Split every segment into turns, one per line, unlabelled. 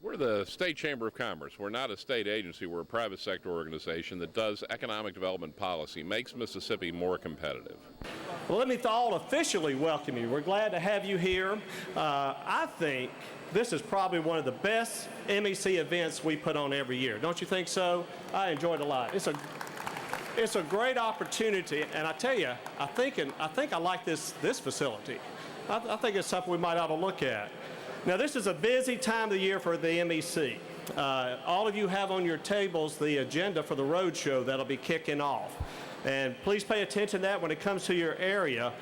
We're the State Chamber of Commerce. We're not a state agency. We're a private sector organization that does economic development policy, makes Mississippi more competitive.
Well, let me all officially welcome you. We're glad to have you here. I think this is probably one of the best MEC events we put on every year. Don't you think so? I enjoyed it a lot. It's a great opportunity, and I tell you, I think I like this facility. I think it's something we might ought to look at. Now, this is a busy time of the year for the MEC. All of you have on your tables the agenda for the road show that'll be kicking off. And please pay attention to that when it comes to your area.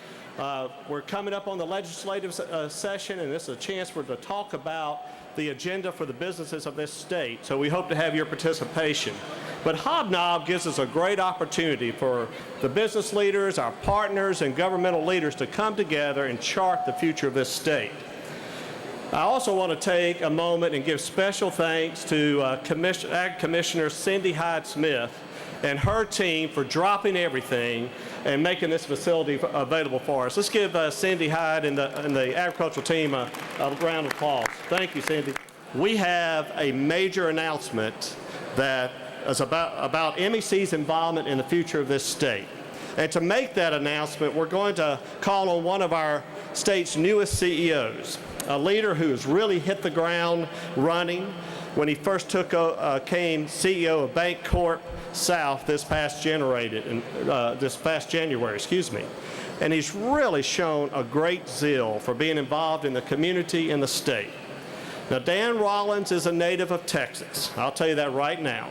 We're coming up on the legislative session, and this is a chance for us to talk about the agenda for the businesses of this state. So we hope to have your participation. But HobNob gives us a great opportunity for the business leaders, our partners, and governmental leaders to come together and chart the future of this state. I also want to take a moment and give special thanks to Ag Commissioner Cindy Hyde-Smith and her team for dropping everything and making this facility available for us. Let's give Cindy Hyde and the agricultural team a round of applause. Thank you, Cindy. We have a major announcement that is about MEC's involvement in the future of this state. And to make that announcement, we're going to call on one of our state's newest CEOs, a leader who has really hit the ground running when he first came CEO of Bank Corp South this past January, And he's really shown a great zeal for being involved in the community and the state. Now, Dan Rollins is a native of Texas. I'll tell you that right now.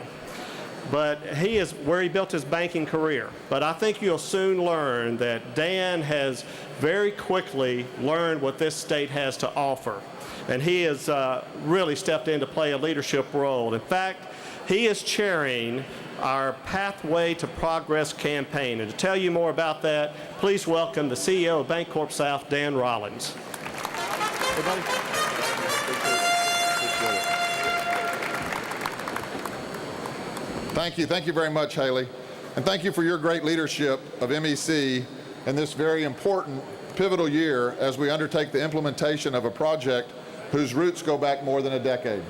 But he is where he built his banking career. But I think you'll soon learn that Dan has very quickly learned what this state has to offer. And he has really stepped in to play a leadership role. In fact, he is chairing our Pathway to Progress campaign. And to tell you more about that, please welcome the CEO of Bank Corp South, Dan Rollins. Everybody?
Thank you very much, Haley. And thank you for your great leadership of MEC in this very important, pivotal year as we undertake the implementation of a project whose roots go back more than a decade.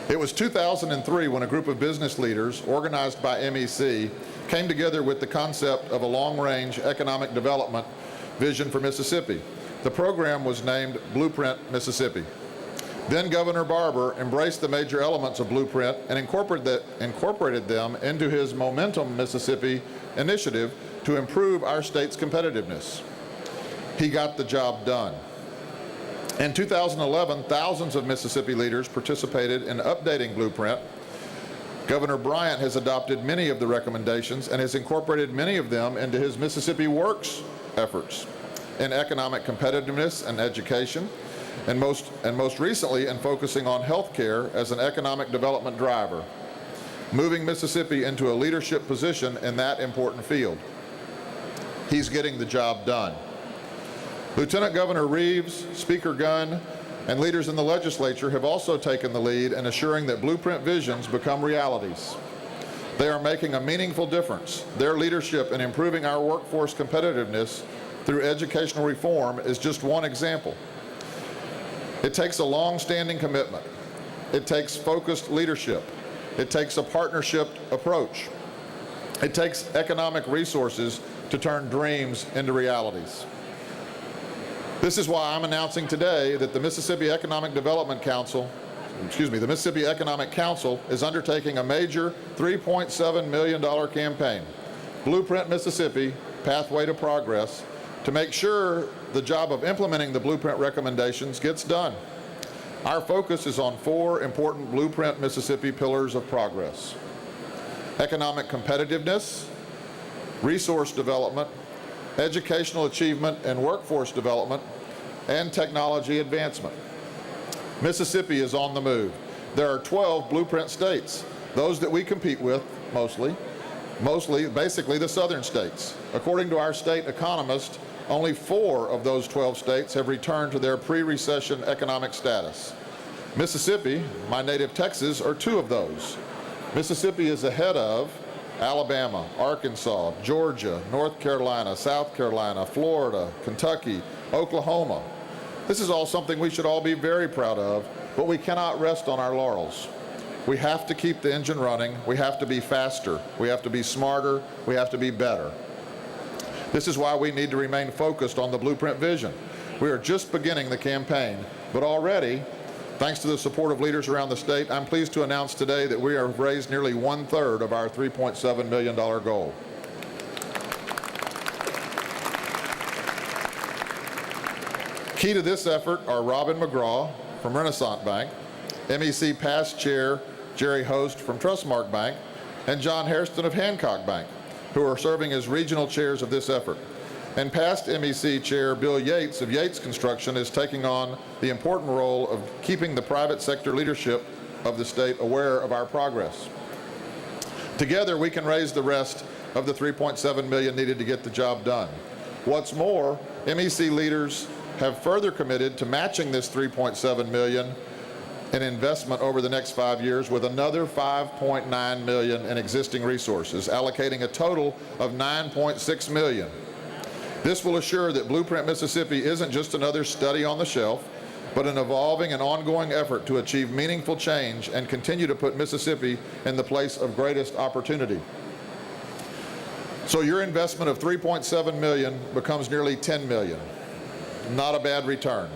It was 2003 when a group of business leaders, organized by MEC, came together with the concept of a long-range economic development vision for Mississippi. The program was named Blueprint Mississippi. Then Governor Barber embraced the major elements of Blueprint and incorporated them into his Momentum Mississippi initiative to improve our state's competitiveness. He got the job done. In 2011, thousands of Mississippi leaders participated in updating Blueprint. Governor Bryant has adopted many of the recommendations and has incorporated many of them into his Mississippi Works efforts in economic competitiveness and education, and most recently in focusing on healthcare as an economic development driver, moving Mississippi into a leadership position in that important field. He's getting the job done. Lieutenant Governor Reeves, Speaker Gunn, and leaders in the legislature have also taken the lead in assuring that Blueprint visions become realities. They are making a meaningful difference. Their leadership in improving our workforce competitiveness through educational reform is just one example. It takes a long-standing commitment. It takes focused leadership. It takes a partnership approach. It takes economic resources to turn dreams into realities. This is why I'm announcing today that the Mississippi Economic Council is undertaking a major $3.7 million campaign, Blueprint Mississippi, Pathway to Progress, to make sure the job of implementing the Blueprint recommendations gets done. Our focus is on 4 important Blueprint Mississippi pillars of progress: economic competitiveness, resource development, educational achievement and workforce development, and technology advancement. Mississippi is on the move. There are 12 Blueprint states, those that we compete with basically the southern states. According to our state economist, only 4 of those 12 states have returned to their pre-recession economic status. Mississippi, my native Texas, are 2 of those. Mississippi is ahead of Alabama, Arkansas, Georgia, North Carolina, South Carolina, Florida, Kentucky, Oklahoma, This is all something we should all be very proud of, but we cannot rest on our laurels. We have to keep the engine running. We have to be faster. We have to be smarter. We have to be better. This is why we need to remain focused on the blueprint vision. We are just beginning the campaign, but already, thanks to the support of leaders around the state, I'm pleased to announce today that we have raised nearly 1/3 of our $3.7 million goal. Key to this effort are Robin McGraw from Renaissance Bank, MEC past chair Jerry Host from Trustmark Bank, and John Hairston of Hancock Bank, who are serving as regional chairs of this effort. And past MEC chair Bill Yates of Yates Construction is taking on the important role of keeping the private sector leadership of the state aware of our progress. Together, we can raise the rest of the $3.7 million needed to get the job done. What's more, MEC leaders have further committed to matching this $3.7 million in investment over the next 5 years with another $5.9 million in existing resources, allocating a total of $9.6 million. This will assure that Blueprint Mississippi isn't just another study on the shelf, but an evolving and ongoing effort to achieve meaningful change and continue to put Mississippi in the place of greatest opportunity. So your investment of $3.7 million becomes nearly $10 million. Not a bad return.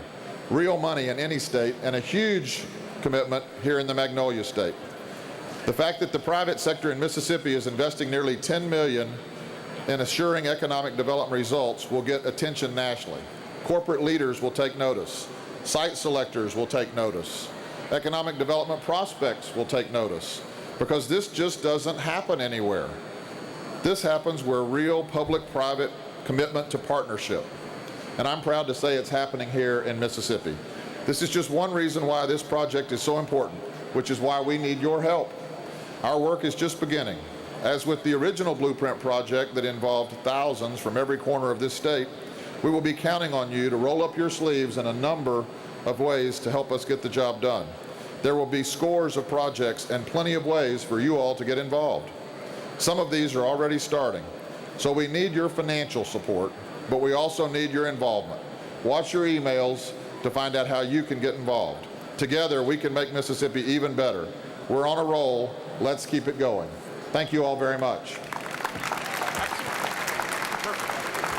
Real money in any state, and a huge commitment here in the Magnolia State. The fact that the private sector in Mississippi is investing nearly $10 million in assuring economic development results will get attention nationally. Corporate leaders will take notice. Site selectors will take notice. Economic development prospects will take notice, because this just doesn't happen anywhere. This happens where real public-private commitment to partnership. And I'm proud to say it's happening here in Mississippi. This is just one reason why this project is so important, which is why we need your help. Our work is just beginning. As with the original Blueprint project that involved thousands from every corner of this state, we will be counting on you to roll up your sleeves in a number of ways to help us get the job done. There will be scores of projects and plenty of ways for you all to get involved. Some of these are already starting, so we need your financial support, but we also need your involvement. Watch your emails to find out how you can get involved. Together, we can make Mississippi even better. We're on a roll. Let's keep it going. Thank you all very much.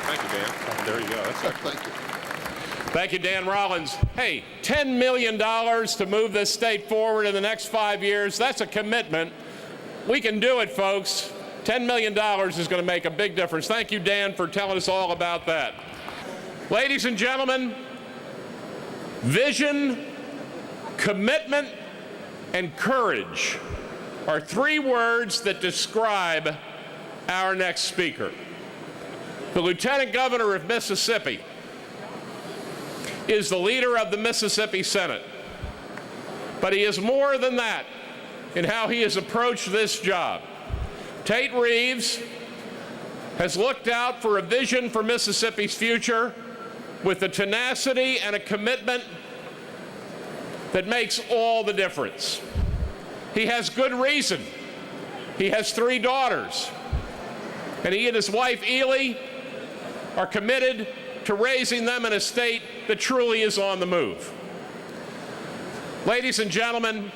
Thank you, Dan. There you go. That's excellent.
Thank you.
Thank you, Dan Rollins. Hey, $10 million to move this state forward in the next 5 years, that's a commitment. We can do it, folks. $10 million is going to make a big difference. Thank you, Dan, for telling us all about that. Ladies and gentlemen, vision, commitment, and courage are 3 words that describe our next speaker. The Lieutenant Governor of Mississippi is the leader of the Mississippi Senate. But he is more than that in how he has approached this job. Tate Reeves has looked out for a vision for Mississippi's future with a tenacity and a commitment that makes all the difference. He has good reason. He has 3 daughters, and he and his wife, Ely, are committed to raising them in a state that truly is on the move. Ladies and gentlemen,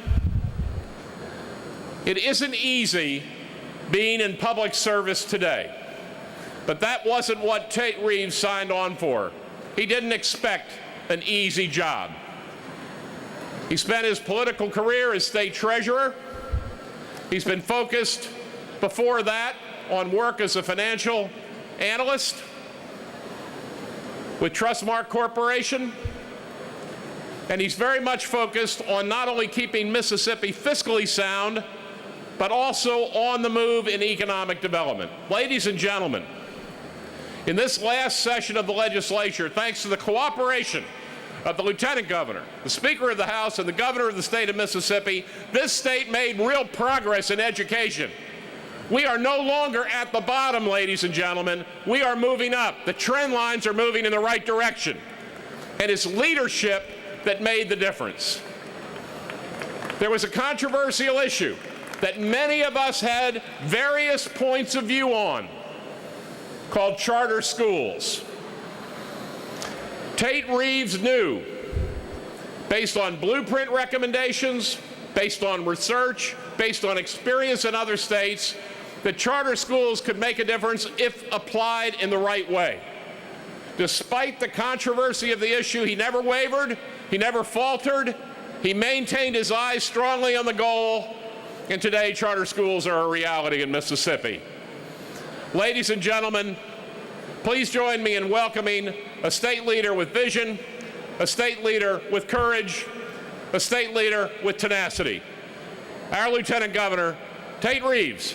it isn't easy being in public service today, but that wasn't what Tate Reeves signed on for. He didn't expect an easy job. He spent his political career as state treasurer. He's been focused before that on work as a financial analyst with Trustmark Corporation. And he's very much focused on not only keeping Mississippi fiscally sound, but also on the move in economic development. Ladies and gentlemen, in this last session of the legislature, thanks to the cooperation of the Lieutenant Governor, the Speaker of the House, and the Governor of the state of Mississippi, this state made real progress in education. We are no longer at the bottom, ladies and gentlemen. We are moving up. The trend lines are moving in the right direction. And it's leadership that made the difference. There was a controversial issue that many of us had various points of view on, called charter schools. Tate Reeves knew based on blueprint recommendations, based on research, based on experience in other states, that charter schools could make a difference if applied in the right way. Despite the controversy of the issue, he never wavered, he never faltered, he maintained his eyes strongly on the goal, and today charter schools are a reality in Mississippi. Ladies and gentlemen, please join me in welcoming a state leader with vision, a state leader with courage, a state leader with tenacity. Our Lieutenant Governor, Tate Reeves.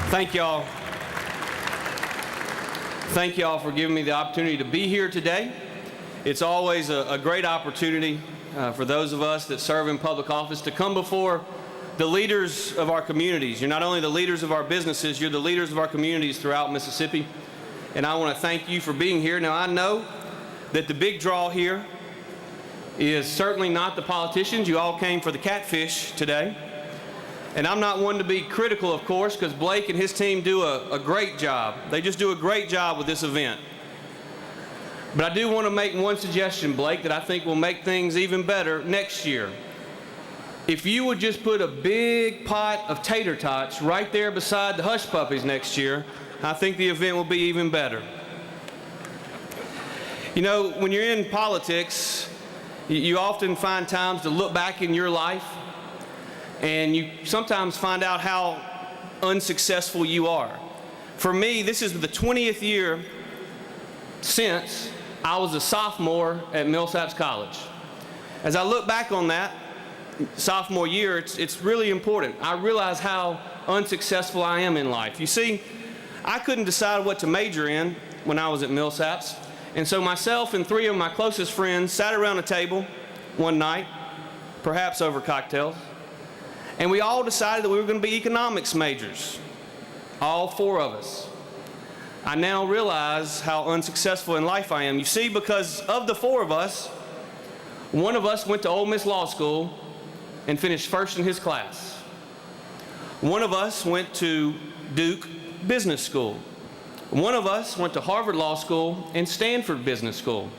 Thank y'all. Thank y'all for giving me the opportunity to be here today. It's always a great opportunity for those of us that serve in public office to come before the leaders of our communities. You're not only the leaders of our businesses, you're the leaders of our communities throughout Mississippi. And I want to thank you for being here. Now, I know that the big draw here is certainly not the politicians. You all came for the catfish today. And I'm not one to be critical, of course, because Blake and his team do a great job. They just do a great job with this event. But I do want to make one suggestion, Blake, that I think will make things even better next year. If you would just put a big pot of tater tots right there beside the hush puppies next year, I think the event will be even better. You know, when you're in politics, you often find times to look back in your life, and you sometimes find out how unsuccessful you are. For me, this is the 20th year since I was a sophomore at Millsaps College. As I look back on that sophomore year, it's really important. I realize how unsuccessful I am in life. You see, I couldn't decide what to major in when I was at Millsaps, and so myself and three of my closest friends sat around a table one night, perhaps over cocktails, and we all decided that we were going to be economics majors, all four of us. I now realize how unsuccessful in life I am. You see, because of the four of us, one of us went to Ole Miss Law School and finished first in his class. One of us went to Duke Business School. One of us went to Harvard Law School and Stanford Business School.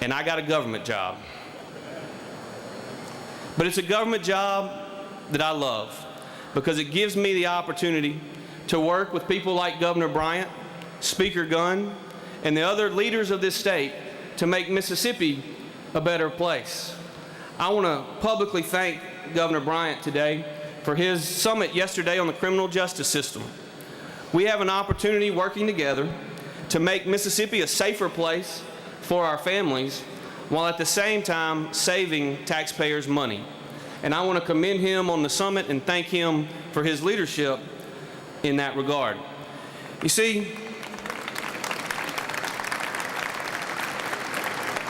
And I got a government job. But it's a government job that I love because it gives me the opportunity to work with people like Governor Bryant, Speaker Gunn, and the other leaders of this state to make Mississippi a better place. I want to publicly thank Governor Bryant today for his summit yesterday on the criminal justice system. We have an opportunity working together to make Mississippi a safer place for our families while at the same time saving taxpayers money. And I want to commend him on the summit and thank him for his leadership in that regard. You see,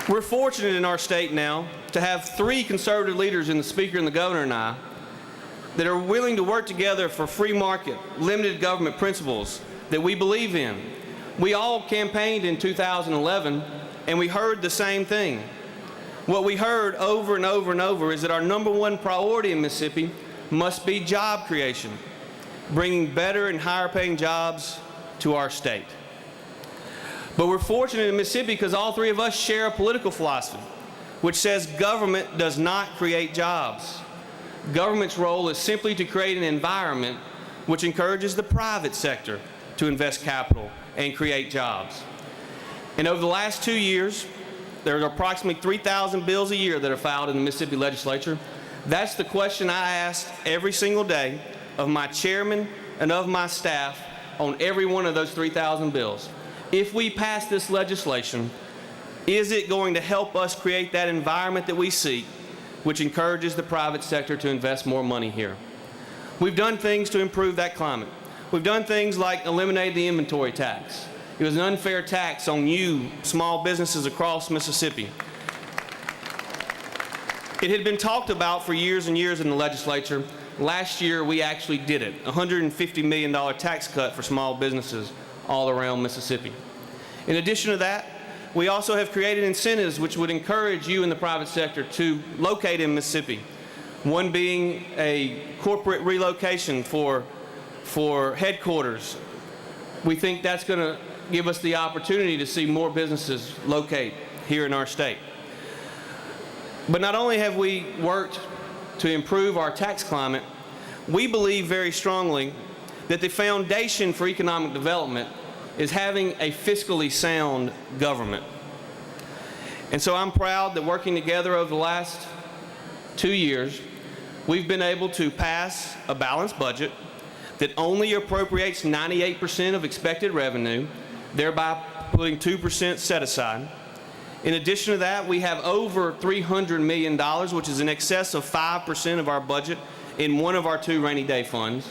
we're fortunate in our state now to have three conservative leaders in the Speaker and the Governor and I that are willing to work together for free market, limited government principles that we believe in. We all campaigned in 2011 and we heard the same thing. What we heard over and over and over is that our number one priority in Mississippi must be job creation, bringing better and higher paying jobs to our state. But we're fortunate in Mississippi because all three of us share a political philosophy which says government does not create jobs. Government's role is simply to create an environment which encourages the private sector to invest capital and create jobs. And over the last 2 years, there are approximately 3,000 bills a year that are filed in the Mississippi legislature. That's the question I asked every single day of my chairman and of my staff on every one of those 3,000 bills. If we pass this legislation, is it going to help us create that environment that we seek, which encourages the private sector to invest more money here? We've done things to improve that climate. We've done things like eliminate the inventory tax. It was an unfair tax on you, small businesses across Mississippi. It had been talked about for years and years in the legislature. Last year, we actually did it, a $150 million tax cut for small businesses all around Mississippi. In addition to that, we also have created incentives which would encourage you in the private sector to locate in Mississippi. One being a corporate relocation for headquarters. We think that's going to give us the opportunity to see more businesses locate here in our state. But not only have we worked to improve our tax climate, we believe very strongly that the foundation for economic development is having a fiscally sound government. And so I'm proud that working together over the last 2 years, we've been able to pass a balanced budget that only appropriates 98% of expected revenue, thereby putting 2% set aside. In addition to that, we have over $300 million, which is in excess of 5% of our budget, in one of our 2 rainy day funds.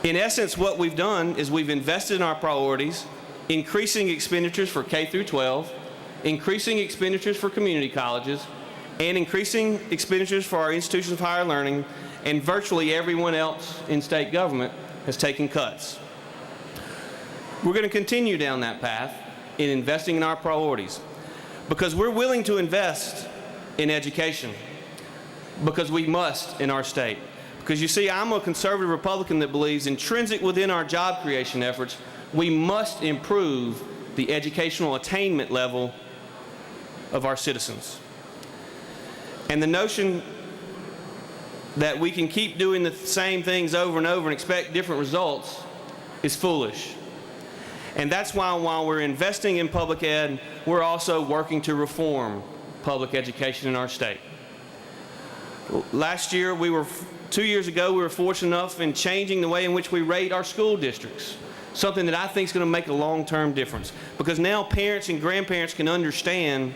In essence, what we've done is we've invested in our priorities, increasing expenditures for K through 12, increasing expenditures for community colleges, and increasing expenditures for our institutions of higher learning, and virtually everyone else in state government has taken cuts. We're going to continue down that path in investing in our priorities because we're willing to invest in education because we must in our state. Because you see, I'm a conservative Republican that believes intrinsic within our job creation efforts, we must improve the educational attainment level of our citizens. And the notion that we can keep doing the same things over and over and expect different results is foolish. And that's why while we're investing in public ed, we're also working to reform public education in our state. Last year, 2 years ago, we were fortunate enough in changing the way in which we rate our school districts, something that I think is going to make a long-term difference. Because now parents and grandparents can understand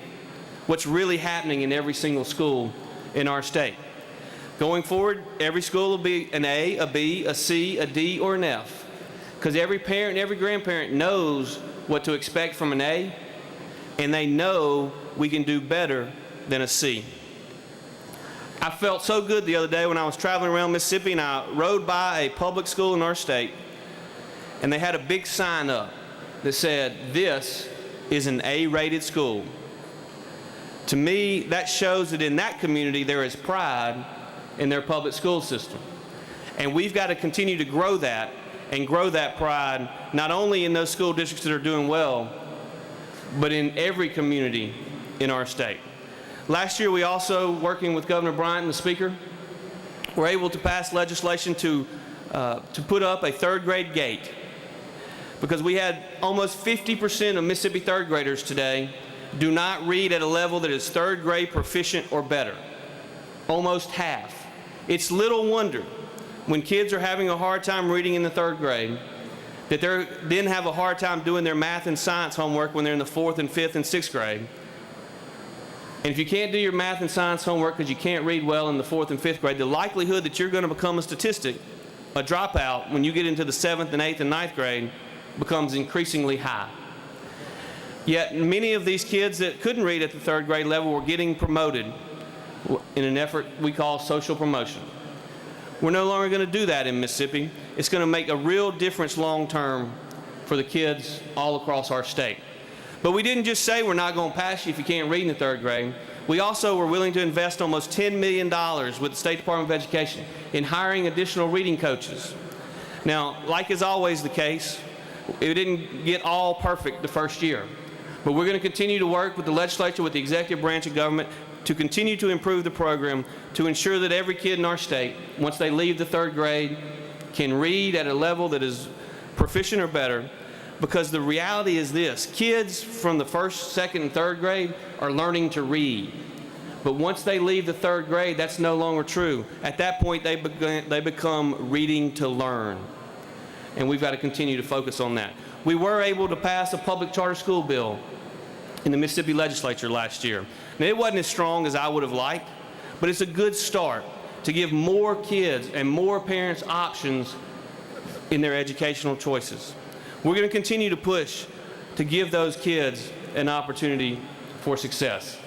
what's really happening in every single school in our state. Going forward, every school will be an A, a B, a C, a D, or an F. Because every parent and every grandparent knows what to expect from an A, and they know we can do better than a C. I felt so good the other day when I was traveling around Mississippi and I rode by a public school in our state, and they had a big sign up that said, "This is an A-rated school." To me, that shows that in that community there is pride in their public school system. And we've got to continue to grow that and grow that pride, not only in those school districts that are doing well, but in every community in our state. Last year, we also, working with Governor Bryant and the Speaker, were able to pass legislation to put up a third grade gate. Because we had almost 50% of Mississippi third graders today do not read at a level that is third grade proficient or better. Almost half. It's little wonder when kids are having a hard time reading in the third grade that they then have a hard time doing their math and science homework when they're in the 4th and 5th and 6th grade. And if you can't do your math and science homework because you can't read well in the 4th and 5th grade, the likelihood that you're going to become a statistic, a dropout, when you get into the 7th and 8th and 9th grade becomes increasingly high. Yet many of these kids that couldn't read at the third grade level were getting promoted in an effort we call social promotion. We're no longer going to do that in Mississippi. It's going to make a real difference long term for the kids all across our state. But we didn't just say we're not going to pass you if you can't read in the third grade. We also were willing to invest almost $10 million with the State Department of Education in hiring additional reading coaches. Now, like is always the case, it didn't get all perfect the first year. But we're going to continue to work with the legislature, with the executive branch of government, to continue to improve the program to ensure that every kid in our state, once they leave the third grade, can read at a level that is proficient or better. Because the reality is this, kids from the 1st, 2nd, and 3rd grade are learning to read. But once they leave the 3rd grade, that's no longer true. At that point, they become reading to learn. And we've got to continue to focus on that. We were able to pass a public charter school bill in the Mississippi legislature last year. Now, it wasn't as strong as I would have liked, but it's a good start to give more kids and more parents options in their educational choices. We're going to continue to push to give those kids an opportunity for success.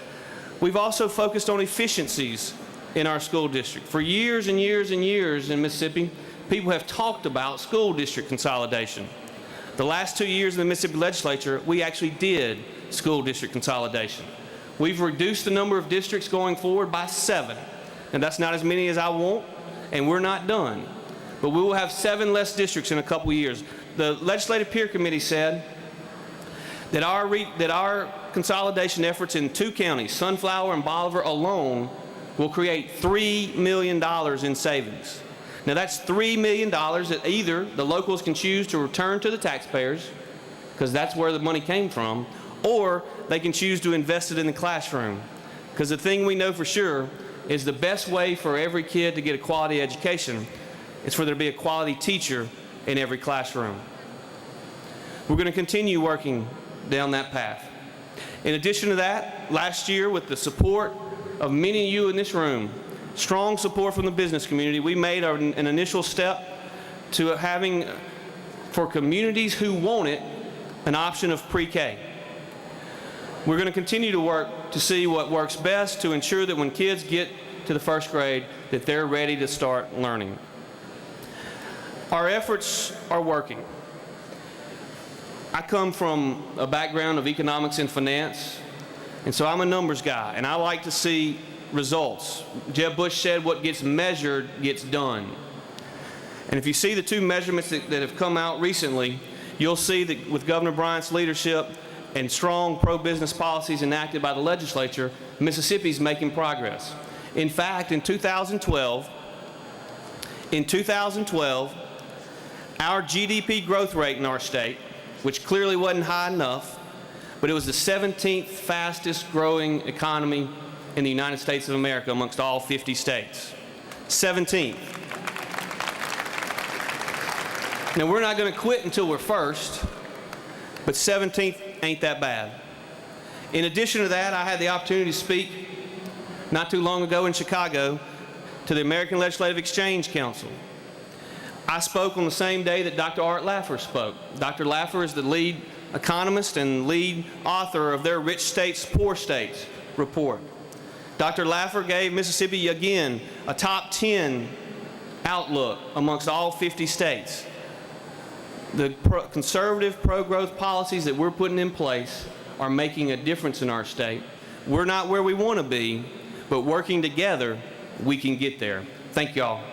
We've also focused on efficiencies in our school district. For years and years and years in Mississippi, people have talked about school district consolidation. The last 2 years in the Mississippi legislature, we actually did school district consolidation. We've reduced the number of districts going forward by 7. and that's not as many as I want, and we're not done. But we will have 7 less districts in a couple years. The Legislative Peer Committee said that our consolidation efforts in 2 counties, Sunflower and Bolivar alone, will create $3 million in savings. Now that's $3 million that either the locals can choose to return to the taxpayers, because that's where the money came from, or they can choose to invest it in the classroom. Because the thing we know for sure is the best way for every kid to get a quality education is for there to be a quality teacher in every classroom. We're going to continue working down that path. In addition to that, last year, with the support of many of you in this room, strong support from the business community, we made an initial step to having, for communities who want it, an option of pre-K. We're going to continue to work to see what works best to ensure that when kids get to the 1st grade, that they're ready to start learning. Our efforts are working. I come from a background of economics and finance, and so I'm a numbers guy, and I like to see results. Jeb Bush said what gets measured gets done. And if you see the 2 measurements that have come out recently, you'll see that with Governor Bryant's leadership and strong pro-business policies enacted by the legislature, Mississippi's making progress. In fact, in 2012, our GDP growth rate in our state, which clearly wasn't high enough, but it was the 17th fastest growing economy in the United States of America amongst all 50 states. 17th. Now, we're not going to quit until we're first, but 17th ain't that bad. In addition to that, I had the opportunity to speak not too long ago in Chicago to the American Legislative Exchange Council. I spoke on the same day that Dr. Art Laffer spoke. Dr. Laffer is the lead economist and lead author of their Rich States, Poor States report. Dr. Laffer gave Mississippi, again, a top 10 outlook amongst all 50 states. The conservative pro-growth policies that we're putting in place are making a difference in our state. We're not where we want to be, but working together, we can get there. Thank y'all.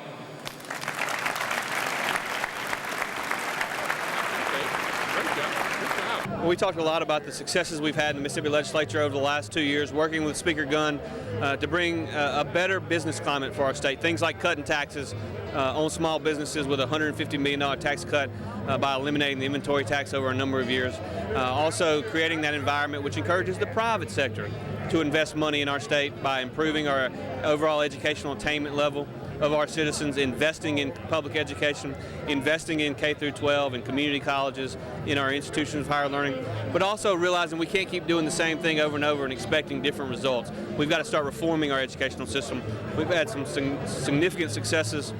We talked a lot about the successes we've had in the Mississippi legislature over the last 2 years, working with Speaker Gunn to bring a better business climate for our state. Things like cutting taxes on small businesses with a $150 million tax cut by eliminating the inventory tax over a number of years. Also creating that environment which encourages the private sector to invest money in our state by improving our overall educational attainment level of our citizens, investing in public education, investing in K through 12 and community colleges, in our institutions of higher learning, but also realizing we can't keep doing the same thing over and over and expecting different results. We've got to start reforming our educational system. We've had some significant successes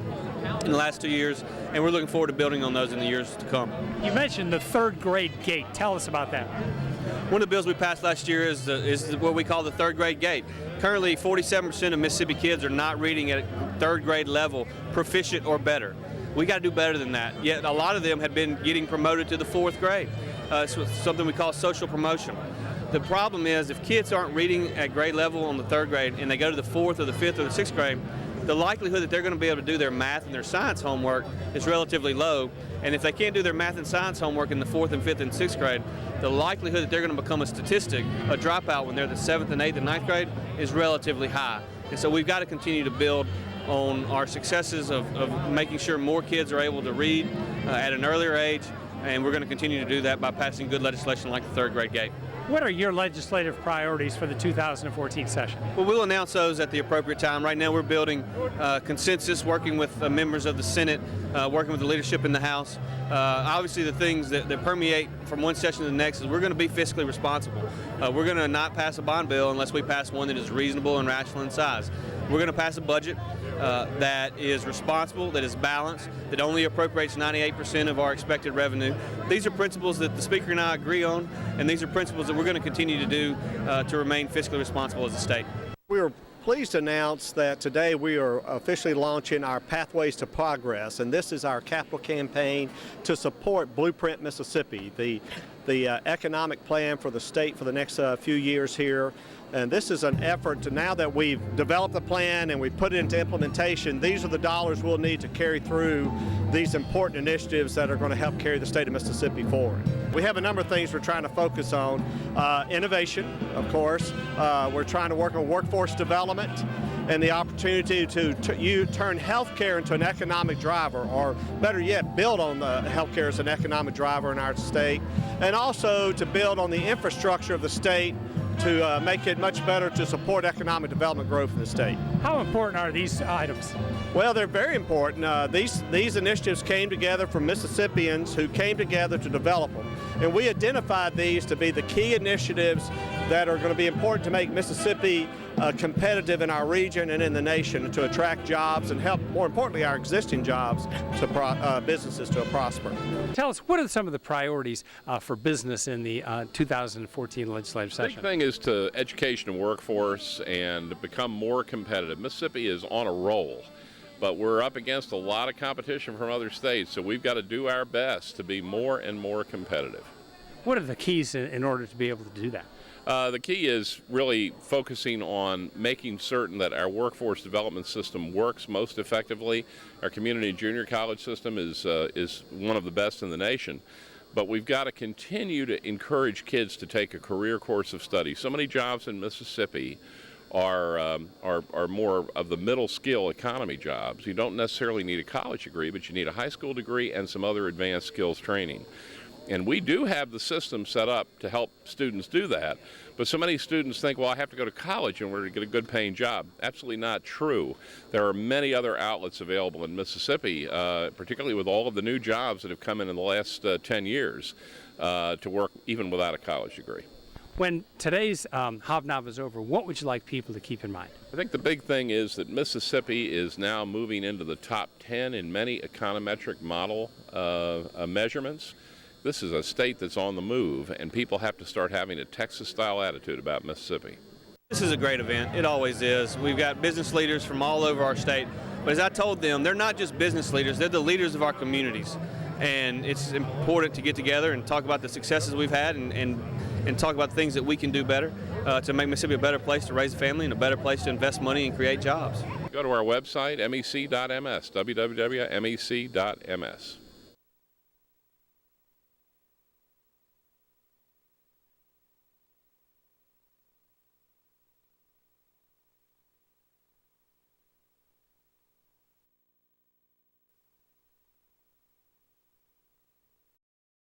in the last 2 years, and we're looking forward to building on those in the years to come.
You mentioned the 3rd grade gate. Tell us about that.
One of the bills we passed last year is what we call the 3rd grade gate. Currently, 47% of Mississippi kids are not reading at 3rd grade level, proficient or better. We got to do better than that. Yet a lot of them have been getting promoted to the 4th grade. It's something we call social promotion. The problem is if kids aren't reading at grade level on the 3rd grade and they go to the 4th or the 5th or the 6th grade, the likelihood that they're going to be able to do their math and their science homework is relatively low. And if they can't do their math and science homework in the 4th and 5th and 6th grade, the likelihood that they're going to become a statistic, a dropout when they're the 7th and 8th and 9th grade is relatively high. And so we've got to continue to build on our successes of making sure more kids are able to read at an earlier age, and we're going to continue to do that by passing good legislation like the 3rd grade gate.
What are your legislative priorities for the 2014 session?
Well, we'll announce those at the appropriate time. Right now we're building consensus, working with members of the Senate, working with the leadership in the House. Obviously the things that permeate from one session to the next is we're going to be fiscally responsible. We're going to not pass a bond bill unless we pass one that is reasonable and rational in size. We're going to pass a budget that is responsible, that is balanced, that only appropriates 98% of our expected revenue. These are principles that the Speaker and I agree on, and these are principles that we're going to continue to do to remain fiscally responsible as a state.
We are pleased to announce that today we are officially launching our Pathways to Progress, and this is our capital campaign to support Blueprint Mississippi, the economic plan for the state for the next few years here. And this is an effort to, now that we've developed the plan and we've put it into implementation, these are the dollars we'll need to carry through these important initiatives that are going to help carry the state of Mississippi forward. We have a number of things we're trying to focus on. Innovation, of course. We're trying to work on workforce development and the opportunity to turn healthcare into an economic driver, or better yet, build on the healthcare as an economic driver in our state, and also to build on the infrastructure of the state to make it much better to support economic development growth in the state.
How important are these items?
Well, they're very important. These initiatives came together from Mississippians who came together to develop them. And we identified these to be the key initiatives that are going to be important to make Mississippi competitive in our region and in the nation, to attract jobs and help, more importantly, our existing jobs to businesses to prosper.
Tell us, what are some of the priorities for business in the 2014 legislative
The big
session?
thing is to education and workforce and become more competitive. Mississippi is on a roll, but we're up against a lot of competition from other states, so we've got to do our best to be more and more competitive.
What are the keys in order to be able to do that?
The key is really focusing on making certain that our workforce development system works most effectively. Our community and junior college system is one of the best in the nation. But we've got to continue to encourage kids to take a career course of study. So many jobs in Mississippi are more of the middle skill economy jobs. You don't necessarily need a college degree, but you need a high school degree and some other advanced skills training. And we do have the system set up to help students do that, but so many students think, well, I have to go to college in order to get a good paying job. Absolutely not true. There are many other outlets available in Mississippi, particularly with all of the new jobs that have come in the last 10 years, to work even without a college degree.
When today's HobNob is over, what would you like people to keep in mind?
I think the big thing is that Mississippi is now moving into the top 10 in many econometric model measurements. This is a state that's on the move, and people have to start having a Texas-style attitude about Mississippi.
This is a great event. It always is. We've got business leaders from all over our state. But as I told them, they're not just business leaders, they're the leaders of our communities. And it's important to get together and talk about the successes we've had and talk about the things that we can do better to make Mississippi a better place to raise a family and a better place to invest money and create jobs.
Go to our website, mec.ms, www.mec.ms.